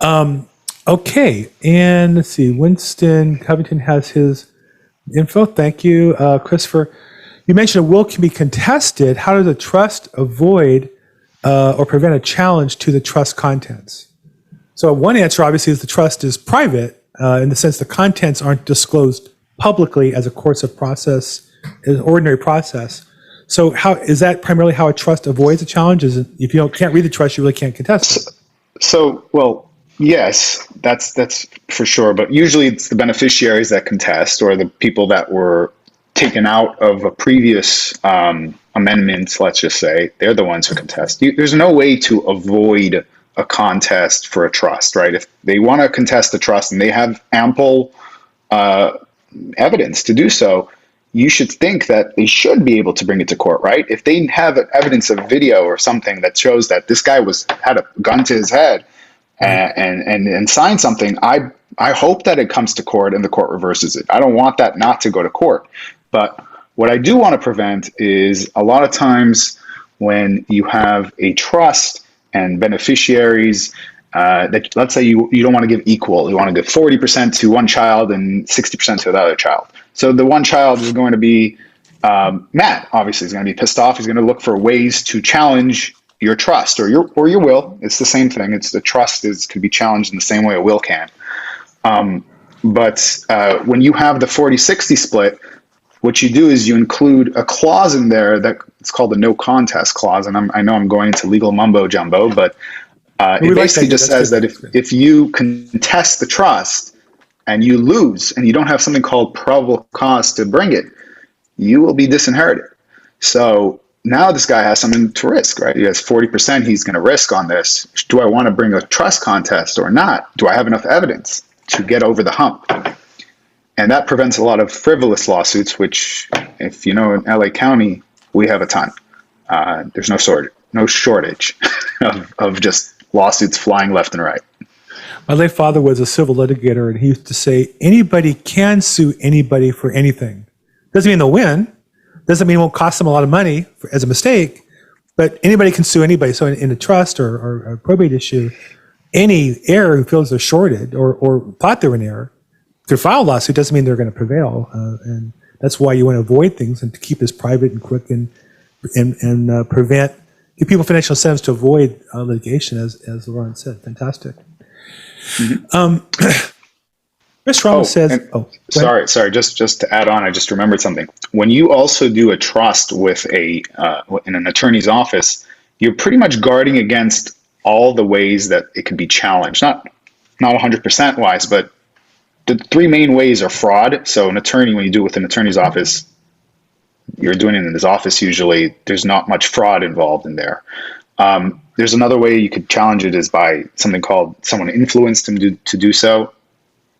Okay, and let's see. Winston Covington has his info. Thank you, Christopher. You mentioned a will can be contested. How does a trust avoid or prevent a challenge to the trust contents? So one answer, obviously, is the trust is private in the sense the contents aren't disclosed publicly as a course of process, an ordinary process. So how is that primarily how a trust avoids a challenge? Is it, if you can't read the trust, you really can't contest it? So, well, yes, that's for sure. But usually it's the beneficiaries that contest, or the people that were taken out of a previous amendment, let's just say. They're the ones who contest. There's no way to avoid a contest for a trust, right? If they want to contest the trust and they have ample evidence to do so, you should think that they should be able to bring it to court, right? If they have evidence of video or something that shows that this guy had a gun to his head and signed something, I hope that it comes to court and the court reverses it. I don't want that not to go to court. But what I do want to prevent is a lot of times when you have a trust and beneficiaries that, let's say you don't want to give equal, you want to give 40% to one child and 60% to the other child. So the one child is going to be mad. Obviously, he's going to be pissed off. He's going to look for ways to challenge your trust or your will. It's the same thing. It's the trust can be challenged in the same way a will can. But when you have the 40-60 split, what you do is you include a clause in there that it's called the no contest clause. And I know I'm going into legal mumbo jumbo, but it basically just says that if you contest the trust and you lose and you don't have something called probable cause to bring it, you will be disinherited. So now this guy has something to risk, right? He has 40% he's going to risk on this. Do I want to bring a trust contest or not? Do I have enough evidence to get over the hump? And that prevents a lot of frivolous lawsuits, which, if you know, in LA County, we have a ton. There's no shortage of just lawsuits flying left and right. My late father was a civil litigator, and he used to say, anybody can sue anybody for anything. Doesn't mean they'll win. Doesn't mean it won't cost them a lot of money as a mistake, but anybody can sue anybody. So in a trust or a probate issue, any heir who feels they're shorted or thought they were an heir, if they file a lawsuit, doesn't mean they're going to prevail. And that's why you want to avoid things and to keep this private and quick and give people financial incentives to avoid litigation, as Lauren said. Fantastic. Mm-hmm. Chris Ramos says, sorry, just to add on, I just remembered something. When you also do a trust with in an attorney's office, you're pretty much guarding against all the ways that it could be challenged. Not 100% wise, but the three main ways are fraud. So an attorney, when you do it with an attorney's office, you're doing it in his office usually. There's not much fraud involved in there. There's another way you could challenge it is by something called someone influenced him to do so.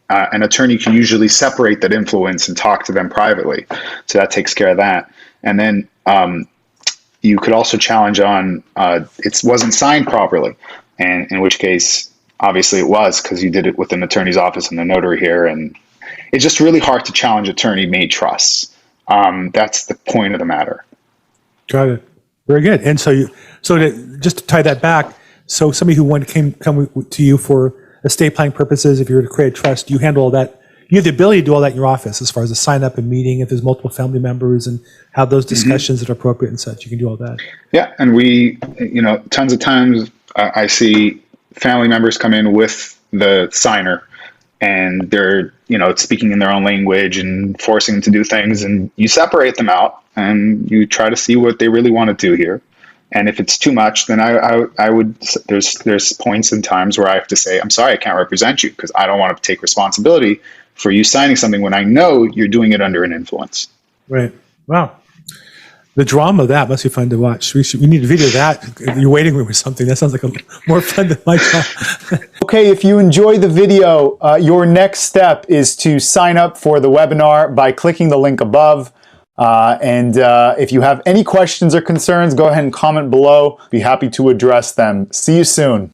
An attorney can usually separate that influence and talk to them privately. So that takes care of that. And then you could also challenge on it wasn't signed properly, and in which case, obviously it was, because you did it with an attorney's office and the notary here. And it's just really hard to challenge attorney-made trusts. That's the point of the matter. Got it. Very good. And just to tie that back, so somebody who come to you for estate planning purposes, if you were to create a trust, you handle all that. You have the ability to do all that in your office as far as a sign up and meeting, if there's multiple family members, and have those discussions that are appropriate and such. You can do all that. Yeah. And we, tons of times I see family members come in with the signer and they're, speaking in their own language and forcing them to do things, and you separate them out and you try to see what they really want to do here. And if it's too much, then I would, there's points and times where I have to say, I'm sorry, I can't represent you because I don't want to take responsibility for you signing something when I know you're doing it under an influence. Right. Wow. The drama of that must be fun to watch. We need to video that in your waiting room or something. That sounds like more fun than my job. Okay, if you enjoyed the video, your next step is to sign up for the webinar by clicking the link above. And if you have any questions or concerns, go ahead and comment below. Be happy to address them. See you soon.